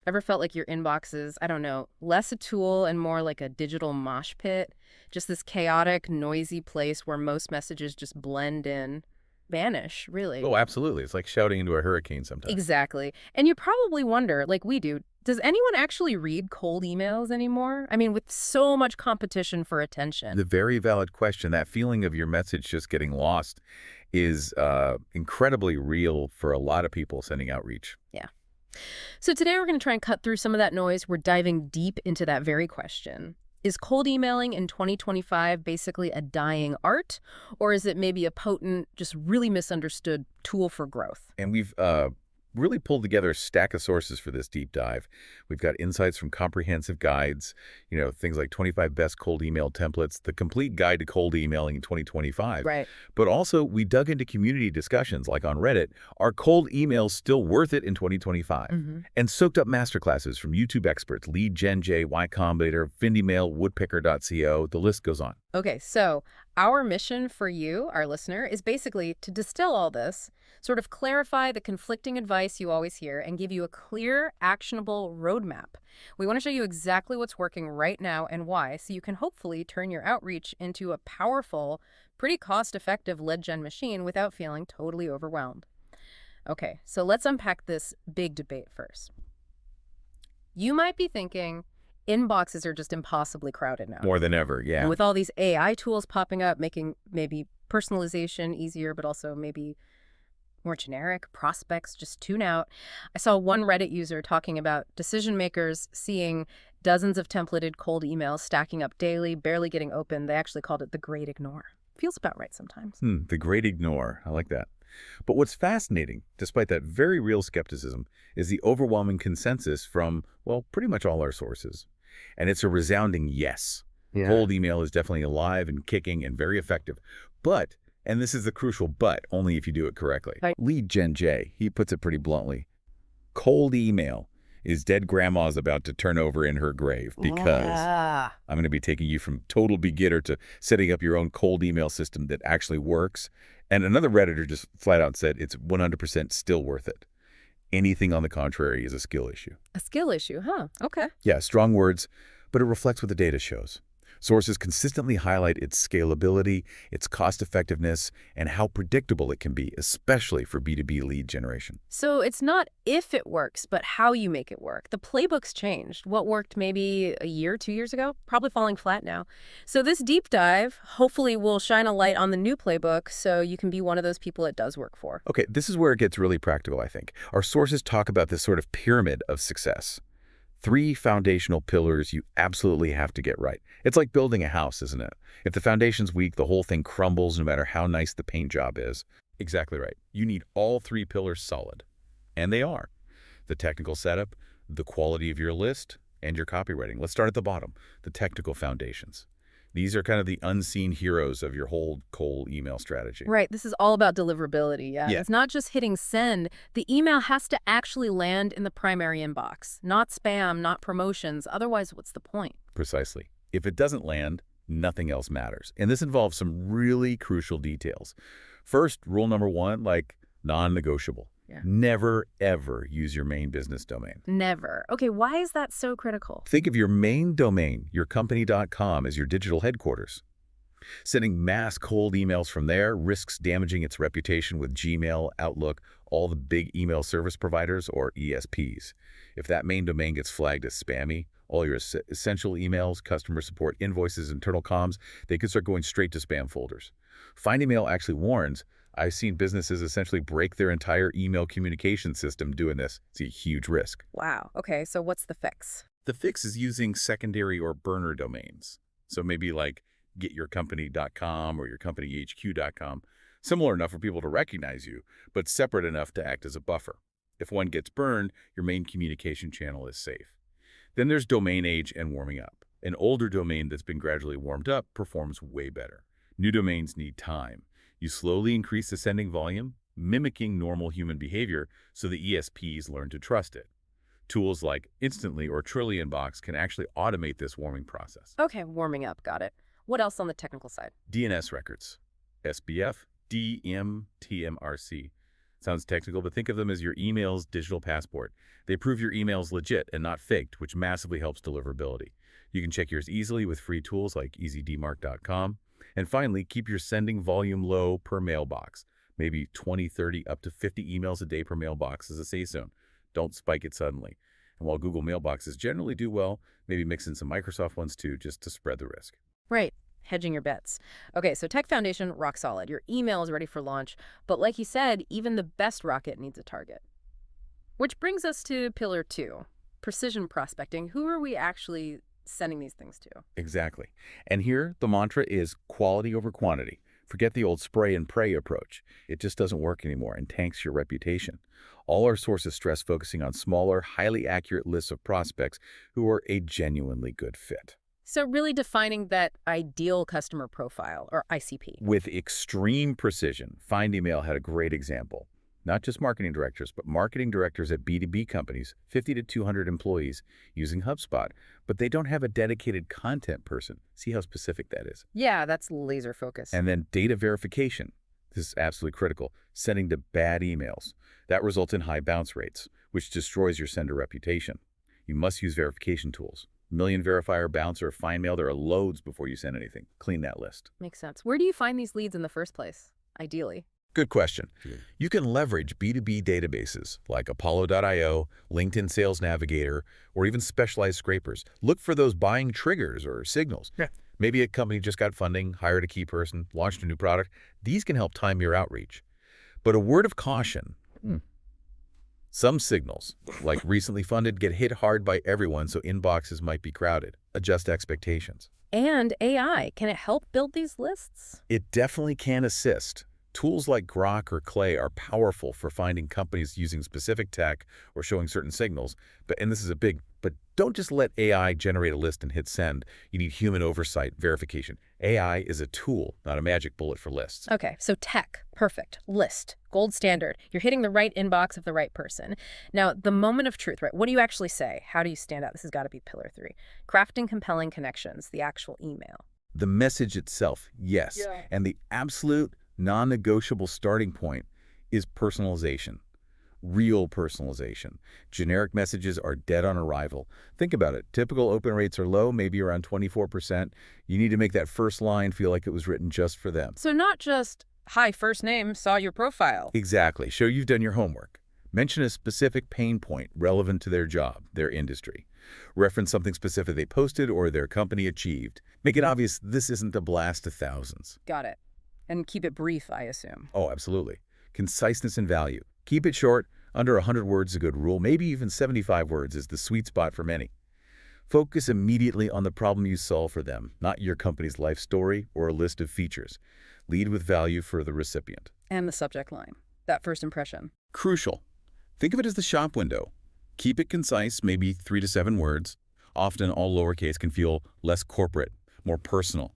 Ever felt like your inbox is, I don't know, less a tool and more like a digital mosh pit? Just this chaotic, noisy place where most messages just blend in, vanish, really. Oh, absolutely. It's like shouting into a hurricane sometimes. Exactly. And you probably wonder, like we do, does anyone actually read cold emails anymore? I mean, with so much competition for The attention. very valid question, that feeling of your message just getting lost is incredibly real for a lot of people sending outreach. Yeah. So today we're going to try and cut through some of that noise. We're diving deep into that very question. Is cold emailing in 2025 basically a dying art, or is it maybe a potent, just really misunderstood tool for growth? And we've really pulled together a stack of sources for this deep dive. We've got insights from comprehensive guides, things like 25 best cold email templates, the complete guide to cold emailing in 2025. Right. But also, we dug into community discussions like on Reddit, are cold emails still worth it in 2025? hmm And soaked up masterclasses from YouTube experts, Lead Gen J, Y Combinator, Findymail, Woodpecker.co, the list goes on. Okay, so our mission for you, our listener, is basically to distill all this, sort of clarify the conflicting advice you always hear, and give you a clear, actionable roadmap. We want to show you exactly what's working right now and why, so you can hopefully turn your outreach into a powerful, pretty cost-effective lead gen machine without feeling totally overwhelmed. Okay, so let's unpack this big debate first. You might be thinking, inboxes are just impossibly crowded now. More than ever, And yeah. with all these AI tools popping up, making maybe personalization easier, but also maybe more generic, prospects just tune out. I saw one Reddit user talking about decision makers seeing dozens of templated cold emails stacking up daily, barely getting open. They actually called it the great ignore. Feels about right sometimes. The great ignore. I like that. But what's fascinating, despite that very real skepticism, is the overwhelming consensus from, well, pretty much all our sources. And it's a resounding yes. Yeah. Cold email is definitely alive and kicking and very effective. But, and this is the crucial but, only if you do it correctly. Right. Lead Gen J, he puts it pretty bluntly. Cold email is dead grandma's about to turn over in her grave because Yeah. I'm going to be taking you from total beginner to setting up your own cold email system that actually works. And another Redditor just flat out said it's 100% still worth it. Anything on the contrary is a skill issue. A skill issue, huh? Okay. Yeah, strong words, but it reflects what the data shows. Sources consistently highlight its scalability, its cost effectiveness, and how predictable it can be, especially for B2B lead generation. So it's not if it works, but how you make it work. The playbook's changed. What worked maybe a year, 2 years ago, probably falling flat now. So this deep dive hopefully will shine a light on the new playbook so you can be one of those people it does work for. Okay, this is where it gets really practical, I think. Our sources talk about this sort of pyramid of success. 3 foundational pillars you absolutely have to get right. It's like building a house, isn't it? If the foundation's weak, the whole thing crumbles no matter how nice the paint job is. Exactly right. You need all 3 pillars solid. And they are. The technical setup, the quality of your list, and your copywriting. Let's start at the bottom, the technical foundations. These are kind of the unseen heroes of your whole cold email strategy. Right, this is all about deliverability, yeah. Yeah, It's not just hitting send. The email has to actually land in the primary inbox, not spam, not promotions. Otherwise, what's the point? precisely. If it doesn't land, nothing else matters. And this involves some really crucial details. First, rule number 1, like non-negotiable. Yeah. Never, ever use your main business domain. Never. Okay, why is that so critical? Think of your main domain, yourcompany.com, as your digital headquarters. Sending mass cold emails from there risks damaging its reputation with Gmail, Outlook, all the big email service providers, or ESPs. If that main domain gets flagged as spammy, all your essential emails, customer support, invoices, internal comms, they could start going straight to spam folders. Findemail actually warns, I've seen businesses essentially break their entire email communication system doing this. It's a huge risk. Wow. Okay, so what's the fix? The fix is using secondary or burner domains. So maybe like getyourcompany.com or yourcompanyhq.com. Similar enough for people to recognize you, but separate enough to act as a buffer. If one gets burned, your main communication channel is safe. Then there's domain age and warming up. An older domain that's been gradually warmed up performs way better. New domains need time. You slowly increase the sending volume, mimicking normal human behavior so the ESPs learn to trust it. Tools like Instantly or Trillion can actually automate this warming process. Okay, warming up, got it. What else on the technical side? DNS records, SBF, DMTMRC. Sounds technical, but think of them as your email's digital passport. They prove your email's legit and not faked, which massively helps deliverability. You can check yours easily with free tools like easydmarc.com. And finally, keep your sending volume low per mailbox. Maybe 20, 30, up to 50 emails a day per mailbox is a safe zone. Don't spike it suddenly. And while Google mailboxes generally do well, maybe mix in some Microsoft ones too, just to spread the risk. Right. Hedging your bets. Okay, so tech foundation, rock solid. Your email is ready for launch. But like you said, even the best rocket needs a target. Which brings us to pillar 2, precision prospecting. Who are we actually sending these things to? Exactly. And here, the mantra is quality over quantity. Forget the old spray and pray approach. It just doesn't work anymore and tanks your reputation. All our sources stress focusing on smaller, highly accurate lists of prospects who are a genuinely good fit. So really defining that ideal customer profile, or ICP. With extreme precision, Find Email had a great example. Not just marketing directors, but marketing directors at B2B companies, 50 to 200 employees, using HubSpot, but they don't have a dedicated content person. See how specific that is? Yeah, that's laser focus. And then data verification. This is absolutely critical. Sending to bad emails. That results in high bounce rates, which destroys your sender reputation. You must use verification tools. Million Verifier, Bouncer, FindMail, there are loads before you send anything. Clean that list. Makes sense. Where do you find these leads in the first place, ideally? Good question. You can leverage B2B databases like Apollo.io, LinkedIn Sales Navigator, or even specialized scrapers. Look for those buying triggers or signals. Yeah. Maybe a company just got funding, hired a key person, launched a new product. These can help time your outreach. But a word of caution. Some signals, like recently funded, get hit hard by everyone, so inboxes might be crowded. Adjust expectations. And AI, can it help build these lists? It definitely can assist. Tools like Grok or Clay are powerful for finding companies using specific tech or showing certain signals. And this is a big, but don't just let AI generate a list and hit send. You need human oversight, verification. AI is a tool, not a magic bullet for lists. Okay, so tech, perfect. List, gold standard. You're hitting the right inbox of the right person. Now, the moment of truth, right? What do you actually say? How do you stand out? This has got to be pillar 3. Crafting compelling connections, the actual email. The message itself, yes. Yeah. And the absolute non-negotiable starting point is personalization. Real personalization. Generic messages are dead on arrival. Think about it. Typical open rates are low, maybe around 24%. You need to make that first line feel like it was written just for them. So not just, hi, first name, saw your profile. Exactly. Show you've done your homework. Mention a specific pain point relevant to their job, their industry. Reference something specific they posted or their company achieved. Make it obvious this isn't a blast to thousands. Got it. And keep it brief, I assume. Oh, absolutely. Conciseness and value. Keep it short. Under 100 words is a good rule. Maybe even 75 words is the sweet spot for many. Focus immediately on the problem you solve for them, not your company's life story or a list of features. Lead with value for the recipient. And the subject line. That first impression. Crucial. Think of it as the shop window. Keep it concise, maybe 3 to 7 words. Often all lowercase can feel less corporate, more personal.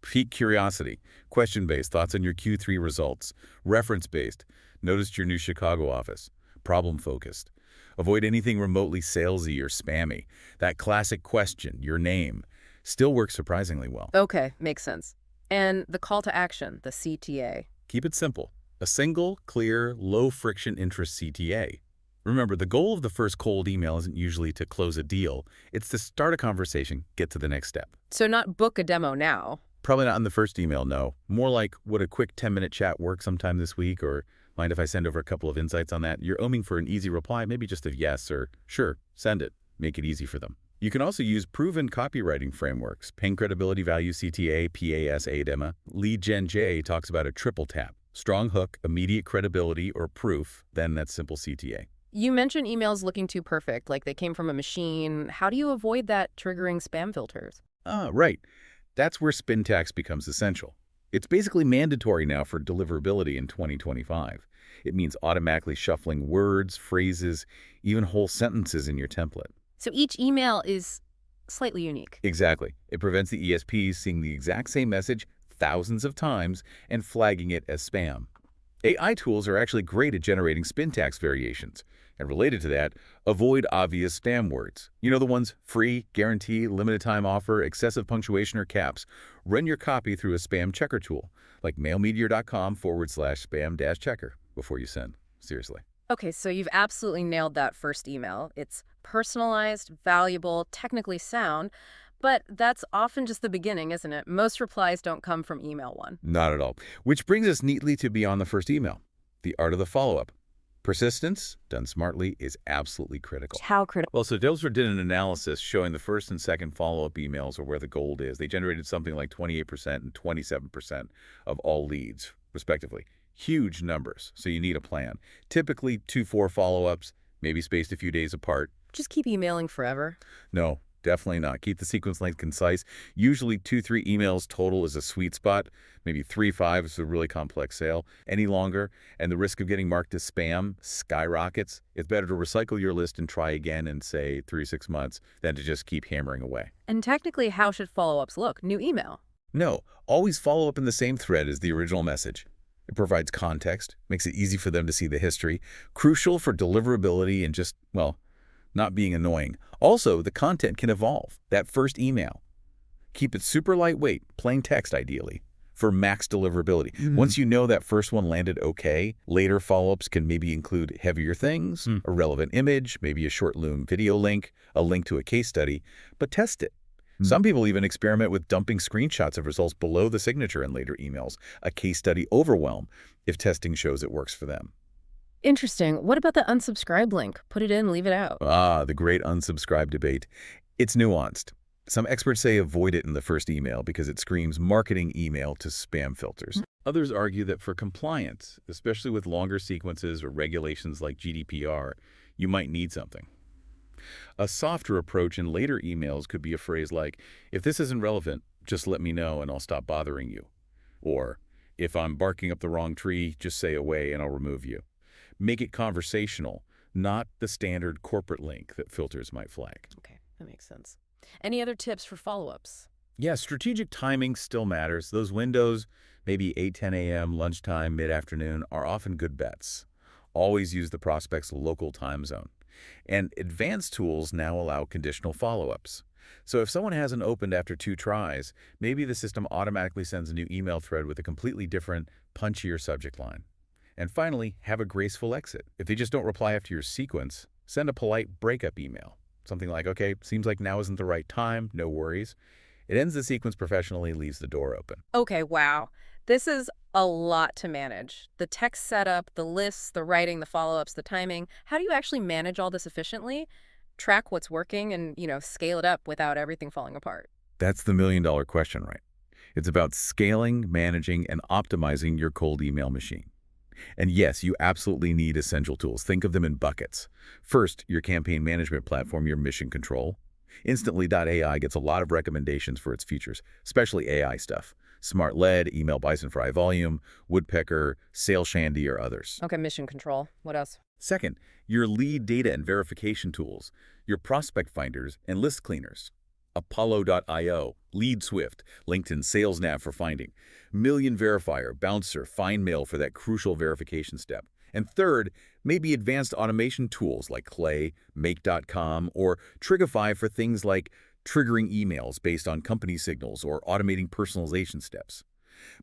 Pique curiosity, question-based, thoughts on your Q3 results, reference-based, noticed your new Chicago office, problem-focused. Avoid anything remotely salesy or spammy. That classic question, your name, still works surprisingly well. Okay, makes sense. And the call to action, the CTA. Keep it simple. A single, clear, low-friction interest CTA. Remember, the goal of the first cold email isn't usually to close a deal. It's to start a conversation, get to the next step. So not book a demo now. Probably not in the first email, no. More like, would a quick 10-minute chat work sometime this week? Or mind if I send over a couple of insights on that? You're aiming for an easy reply, maybe just a yes or sure, send it. Make it easy for them. You can also use proven copywriting frameworks. Ping Credibility Value CTA, PAS-ADEMA. Lead Gen J talks about a triple tap. Strong hook, immediate credibility or proof, then that simple CTA. You mentioned emails looking too perfect, like they came from a machine. How do you avoid that triggering spam filters? Right. That's where spin tax becomes essential. It's basically mandatory now for deliverability in 2025. It means automatically shuffling words, phrases, even whole sentences in your template. So each email is slightly unique. Exactly. It prevents the ESPs seeing the exact same message thousands of times and flagging it as spam. AI tools are actually great at generating spin tax variations. And related to that, avoid obvious spam words. You know the ones free, guarantee, limited time offer, excessive punctuation or caps. Run your copy through a spam checker tool, like mailmeteor.com/spam-checker before you send. seriously. Okay, so you've absolutely nailed that first email. It's personalized, valuable, technically sound, but that's often just the beginning, isn't it? Most replies don't come from email one. Not at all. Which brings us neatly to beyond the first email, the art of the follow-up. Persistence, done smartly, is absolutely critical. How critical? Well, so Delver did an analysis showing the first and second follow-up emails are where the gold is. They generated something like 28% and 27% of all leads, respectively. Huge numbers, so you need a plan. Typically, 2-4 follow-ups, maybe spaced a few days apart. Just keep emailing forever. No, definitely not. Keep the sequence length concise. Usually 2-3 emails total is a sweet spot. Maybe 3-5 is a really complex sale. Any longer, and the risk of getting marked as spam skyrockets. It's better to recycle your list and try again in, say, 3-6 months than to just keep hammering away. And technically, how should follow-ups look? New email. No, always follow up in the same thread as the original message. It provides context, makes it easy for them to see the history, crucial for deliverability and just, well, not being annoying. Also, the content can evolve. That first email, keep it super lightweight, plain text ideally, for max deliverability. Once you know that first one landed okay, later follow-ups can maybe include heavier things, a relevant image, maybe a short Loom video link, a link to a case study, but test it. Some people even experiment with dumping screenshots of results below the signature in later emails, a case study overwhelm, if testing shows it works for them. Interesting. What about the unsubscribe link? Put it in, leave it out. Ah, the great unsubscribe debate. It's nuanced. Some experts say avoid it in the first email because it screams marketing email to spam filters. Others argue that for compliance, especially with longer sequences or regulations like GDPR, you might need something. A softer approach in later emails could be a phrase like, if this isn't relevant, just let me know and I'll stop bothering you. Or, if I'm barking up the wrong tree, just say away and I'll remove you. Make it conversational, not the standard corporate link that filters might flag. Okay, that makes sense. Any other tips for follow-ups? Yeah, strategic timing still matters. Those windows, maybe 8-10 a.m., lunchtime, mid-afternoon, are often good bets. Always use the prospect's local time zone. And advanced tools now allow conditional follow-ups. So if someone hasn't opened after 2 tries, maybe the system automatically sends a new email thread with a completely different, punchier subject line. And finally, have a graceful exit. If they just don't reply after your sequence, send a polite breakup email. Something like, okay, seems like now isn't the right time, no worries. It ends the sequence professionally, leaves the door open. Okay, wow. This is a lot to manage. The text setup, the lists, the writing, the follow-ups, the timing. How do you actually manage all this efficiently? Track what's working and, scale it up without everything falling apart. That's the million-dollar question, right? It's about scaling, managing, and optimizing your cold email machine. And yes, you absolutely need essential tools. Think of them in buckets. First, your campaign management platform, your mission control. Instantly.ai gets a lot of recommendations for its features, especially AI stuff. Smart Lead, Email Bison for high volume, Woodpecker, Sale Shandy, or others. Okay, mission control. What else? Second, your lead data and verification tools, your prospect finders and list cleaners. Apollo.io, LeadSwift, LinkedIn Sales Nav for finding, Million Verifier, Bouncer, FindMail for that crucial verification step. And third, maybe advanced automation tools like Clay, Make.com, or Trigify for things like triggering emails based on company signals or automating personalization steps.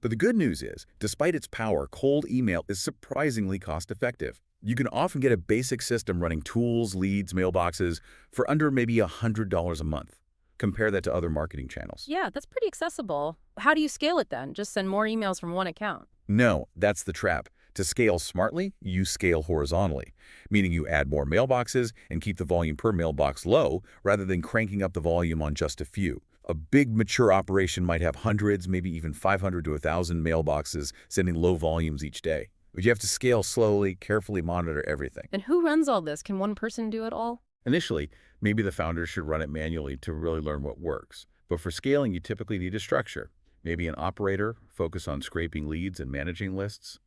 But the good news is, despite its power, cold email is surprisingly cost-effective. You can often get a basic system running tools, leads, mailboxes for under maybe $100 a month. Compare that to other marketing channels. Yeah, that's pretty accessible. How do you scale it then? Just send more emails from one account. No, that's the trap. To scale smartly, you scale horizontally, meaning you add more mailboxes and keep the volume per mailbox low rather than cranking up the volume on just a few. A big, mature operation might have hundreds, maybe even 500 to 1,000 mailboxes sending low volumes each day. But you have to scale slowly, carefully monitor everything. And who runs all this? Can one person do it all? Initially, maybe the founders should run it manually to really learn what works. But for scaling, you typically need a structure. Maybe an operator, focus on scraping leads and managing lists,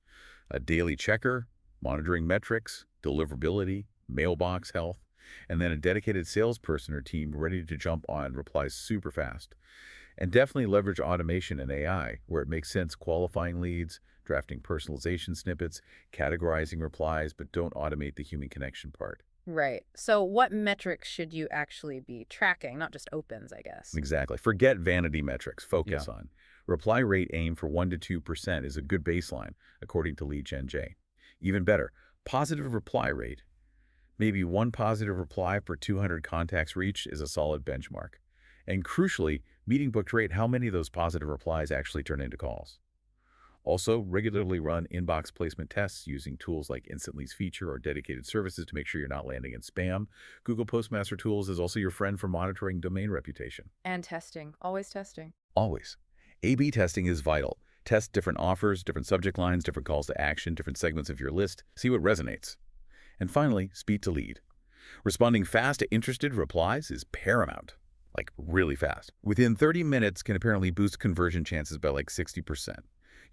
a daily checker, monitoring metrics, deliverability, mailbox health, and then a dedicated salesperson or team ready to jump on replies super fast. And definitely leverage automation and AI where it makes sense, qualifying leads, drafting personalization snippets, categorizing replies, but don't automate the human connection part. Right. So what metrics should you actually be tracking? Not just opens, I guess. Exactly. Forget vanity metrics. Focus on. Reply rate aim for 1 to 2% is a good baseline, according to LeadGenJ. Even better, Positive reply rate. Maybe one positive reply per 200 contacts reached is a solid benchmark. And crucially, meeting booked rate, how many of those positive replies actually turn into calls. Also, regularly run inbox placement tests using tools like Instant Leads Feature or dedicated services to make sure you're not landing in spam. Google Postmaster Tools is also your friend for monitoring domain reputation. And testing. Always testing. Always. A/B testing is vital. Test different offers, different subject lines, different calls to action, different segments of your list. See what resonates. And finally, speed to lead. Responding fast to interested replies is paramount. Like really fast. Within 30 minutes can apparently boost conversion chances by like 60%.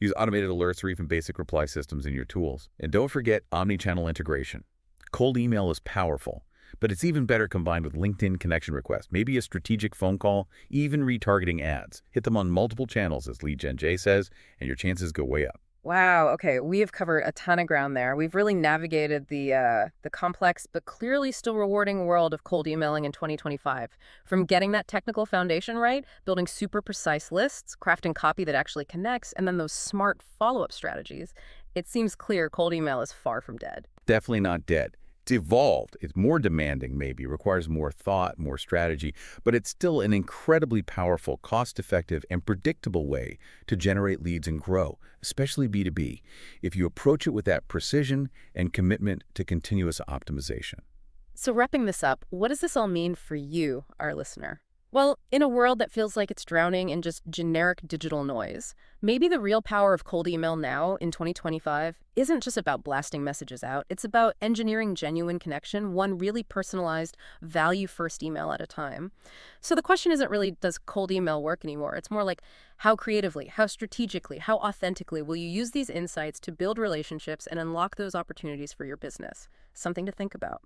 Use automated alerts or even basic reply systems in your tools. And don't forget omni-channel integration. Cold email is powerful, but it's even better combined with LinkedIn connection requests, maybe a strategic phone call, even retargeting ads. Hit them on multiple channels, as Lead Gen J says, and your chances go way up. Wow. Okay, we have covered a ton of ground there. We've really navigated the complex but clearly still rewarding world of cold emailing in 2025. From getting that technical foundation right, building super precise lists, crafting copy that actually connects, and then those smart follow-up strategies, it seems clear cold email is far from dead. Definitely not dead. It's evolved. It's more demanding, maybe, requires more thought, more strategy, but it's still an incredibly powerful, cost-effective, and predictable way to generate leads and grow, especially B2B, if you approach it with that precision and commitment to continuous optimization. So wrapping this up, what does this all mean for you, our listener? Well, in a world that feels like it's drowning in just generic digital noise, maybe the real power of cold email now in 2025 isn't just about blasting messages out. It's about engineering genuine connection, one really personalized, value-first email at a time. So the question isn't really, does cold email work anymore? It's more like, how creatively, how strategically, how authentically will you use these insights to build relationships and unlock those opportunities for your business? Something to think about.